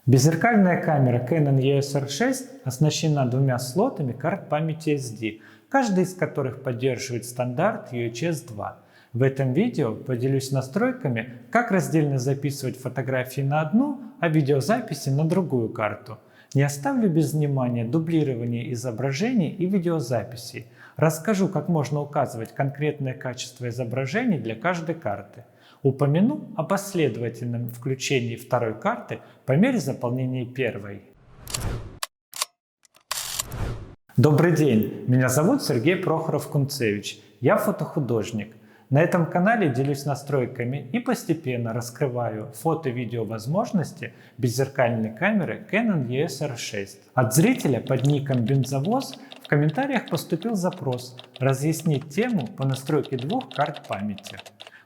Беззеркальная камера Canon EOS R6 оснащена двумя слотами карт памяти SD, каждый из которых поддерживает стандарт UHS 2. В этом видео поделюсь настройками, как раздельно записывать фотографии на одну, а видеозаписи на другую карту. Не оставлю без внимания дублирование изображений и видеозаписей. Расскажу, как можно указывать конкретное качество изображений для каждой карты. Упомяну о последовательном включении второй карты по мере заполнения первой. Добрый день, меня зовут Сергей Прохоров-Кунцевич, я фотохудожник. На этом канале делюсь настройками и постепенно раскрываю фото-видео возможности беззеркальной камеры Canon EOS R6. От зрителя под ником Бензовоз в комментариях поступил запрос разъяснить тему по настройке двух карт памяти.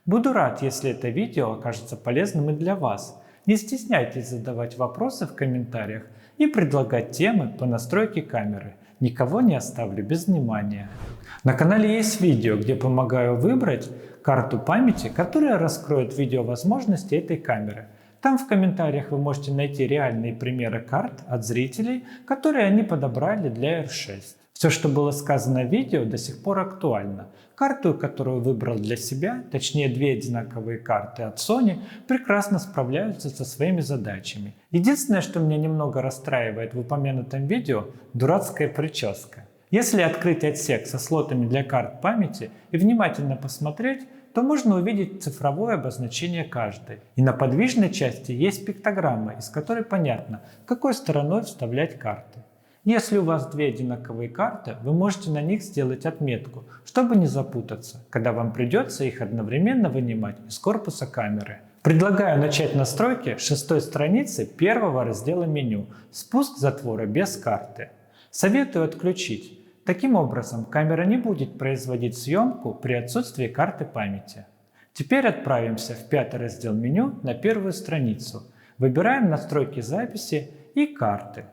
Буду рад, если это видео окажется полезным и для вас. Не стесняйтесь задавать вопросы в комментариях и предлагать темы по настройке камеры. Никого не оставлю без внимания. На канале есть видео, где помогаю выбрать карту памяти, которая раскроет видеовозможности этой камеры. Там в комментариях вы можете найти реальные примеры карт от зрителей, которые они подобрали для R6. Все, что было сказано в видео, до сих пор актуально. Карту, которую выбрал для себя, точнее две одинаковые карты от Sony, прекрасно справляются со своими задачами. Единственное, что меня немного расстраивает в упомянутом видео – дурацкая прическа. Если открыть отсек со слотами для карт памяти и внимательно посмотреть, то можно увидеть цифровое обозначение каждой. И на подвижной части есть пиктограмма, из которой понятно, какой стороной вставлять карты. Если у вас две одинаковые карты, вы можете на них сделать отметку, чтобы не запутаться, когда вам придется их одновременно вынимать из корпуса камеры. Предлагаю начать настройки с 6 страницы первого раздела меню «Спуск затвора без карты». Советую отключить. Таким образом, камера не будет производить съемку при отсутствии карты памяти. Теперь отправимся в 5 раздел меню на первую страницу. Выбираем настройки записи и карты.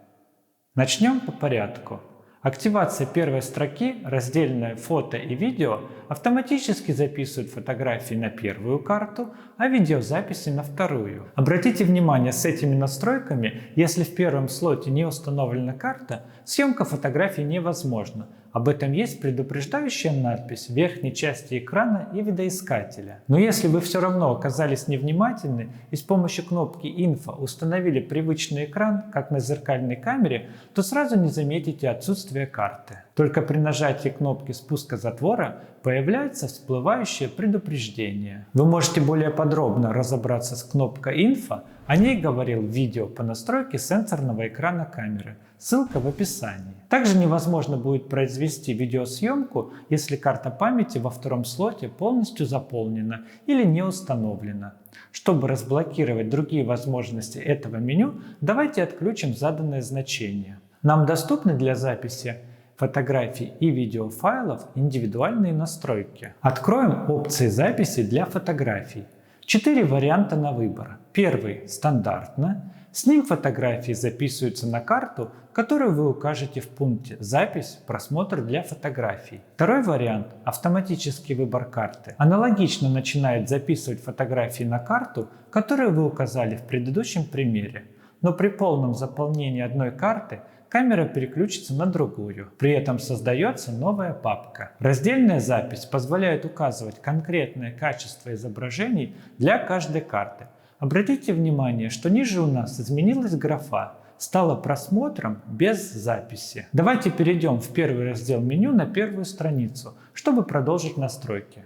Начнем по порядку. Активация первой строки, раздельное фото и видео, автоматически записывает фотографии на первую карту, а видеозаписи на вторую. Обратите внимание, с этими настройками, если в первом слоте не установлена карта, съемка фотографий невозможна. Об этом есть предупреждающая надпись в верхней части экрана и видоискателя. Но если вы все равно оказались невнимательны и с помощью кнопки «Инфо» установили привычный экран, как на зеркальной камере, то сразу не заметите отсутствие карты. Только при нажатии кнопки спуска затвора появляется всплывающее предупреждение. Вы можете более подробно разобраться с кнопкой «Инфо», о ней говорил в видео по настройке сенсорного экрана камеры. Ссылка в описании. Также невозможно будет произвести видеосъемку, если карта памяти во втором слоте полностью заполнена или не установлена. Чтобы разблокировать другие возможности этого меню, давайте отключим заданное значение. Нам доступны для записи фотографий и видеофайлов индивидуальные настройки. Откроем опции записи для фотографий. 4 варианта на выбор. Первый – стандартно. С ним фотографии записываются на карту, которую вы укажете в пункте «Запись. Просмотр для фотографий». Второй вариант – автоматический выбор карты. Аналогично начинает записывать фотографии на карту, которую вы указали в предыдущем примере. Но при полном заполнении одной карты камера переключится на другую. При этом создается новая папка. Раздельная запись позволяет указывать конкретное качество изображений для каждой карты. Обратите внимание, что ниже у нас изменилась графа, стала просмотром без записи. Давайте перейдем в первый раздел меню на первую страницу, чтобы продолжить настройки.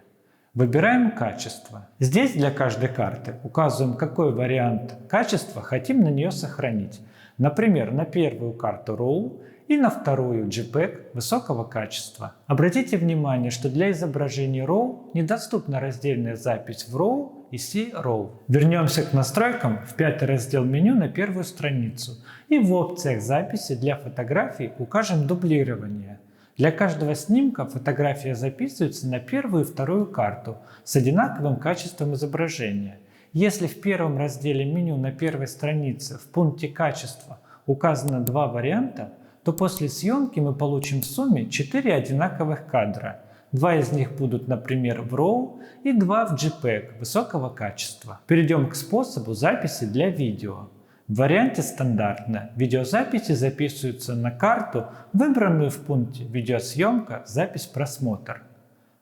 Выбираем «Качество». Здесь для каждой карты указываем, какой вариант качества хотим на нее сохранить. Например, на первую карту RAW и на вторую JPEG высокого качества. Обратите внимание, что для изображений RAW недоступна раздельная запись в RAW и C-RAW. Вернемся к настройкам в 5 раздел меню на первую страницу и в опциях записи для фотографий укажем дублирование. Для каждого снимка фотография записывается на первую и вторую карту с одинаковым качеством изображения. Если в первом разделе меню на первой странице в пункте «Качество» указано 2 варианта, то после съемки мы получим в сумме 4 одинаковых кадра. 2 из них будут, например, в RAW и 2 в JPEG высокого качества. Перейдем к способу записи для видео. В варианте стандартно видеозаписи записываются на карту, выбранную в пункте «Видеосъемка. Запись. Просмотр».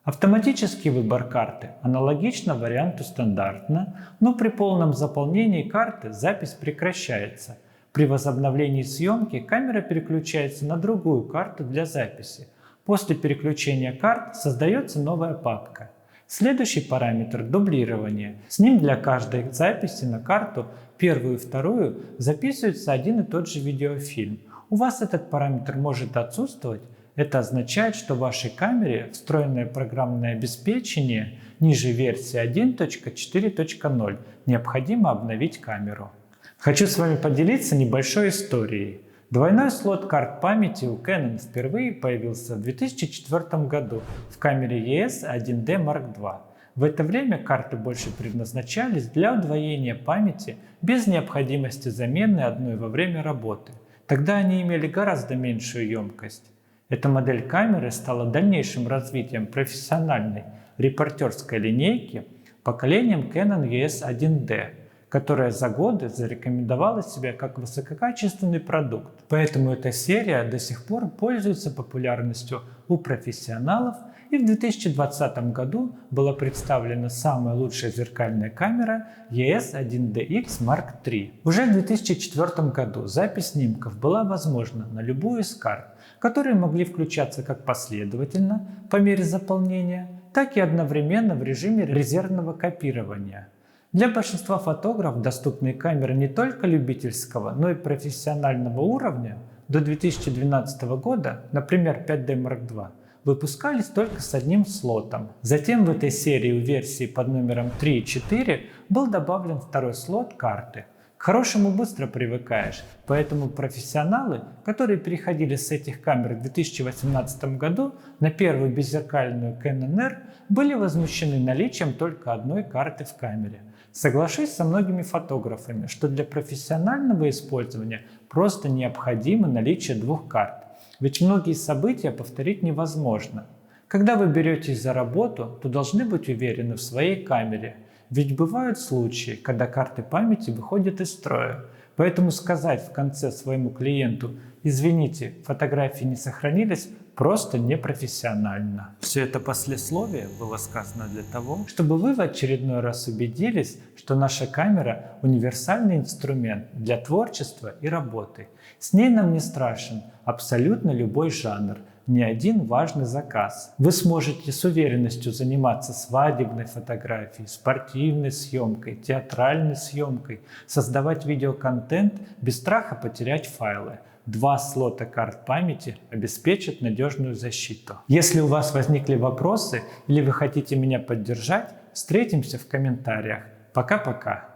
Автоматический выбор карты аналогично варианту стандартно, но при полном заполнении карты запись прекращается. При возобновлении съемки камера переключается на другую карту для записи. После переключения карт создается новая папка. Следующий параметр – дублирование. С ним для каждой записи на карту, первую и вторую, записывается один и тот же видеофильм. У вас этот параметр может отсутствовать. Это означает, что в вашей камере встроенное программное обеспечение ниже версии 1.4.0. Необходимо обновить камеру. Хочу с вами поделиться небольшой историей. Двойной слот карт памяти у Canon впервые появился в 2004 году в камере EOS-1D Mark II. В это время карты больше предназначались для удвоения памяти без необходимости замены одной во время работы. Тогда они имели гораздо меньшую емкость. Эта модель камеры стала дальнейшим развитием профессиональной репортерской линейки поколением Canon EOS-1D, которая за годы зарекомендовала себя как высококачественный продукт. Поэтому эта серия до сих пор пользуется популярностью у профессионалов, и в 2020 году была представлена самая лучшая зеркальная камера EOS-1DX Mark III. Уже в 2004 году запись снимков была возможна на любую из карт, которые могли включаться как последовательно по мере заполнения, так и одновременно в режиме резервного копирования. Для большинства фотографов доступны камеры не только любительского, но и профессионального уровня. До 2012 года, например, 5D Mark II, выпускались только с одним слотом. Затем в этой серии в версии под номером 3 и 4 был добавлен второй слот карты. К хорошему быстро привыкаешь, поэтому профессионалы, которые переходили с этих камер в 2018 году на первую беззеркальную Canon R, были возмущены наличием только одной карты в камере. Соглашусь со многими фотографами, что для профессионального использования просто необходимо наличие двух карт, ведь многие события повторить невозможно. Когда вы беретесь за работу, то должны быть уверены в своей камере, ведь бывают случаи, когда карты памяти выходят из строя. Поэтому сказать в конце своему клиенту «Извините, фотографии не сохранились» просто непрофессионально. Все это послесловие было сказано для того, чтобы вы в очередной раз убедились, что наша камера – универсальный инструмент для творчества и работы. С ней нам не страшен абсолютно любой жанр, ни один важный заказ. Вы сможете с уверенностью заниматься свадебной фотографией, спортивной съемкой, театральной съемкой, создавать видеоконтент без страха потерять файлы. 2 слота карт памяти обеспечат надежную защиту. Если у вас возникли вопросы или вы хотите меня поддержать, встретимся в комментариях. Пока-пока.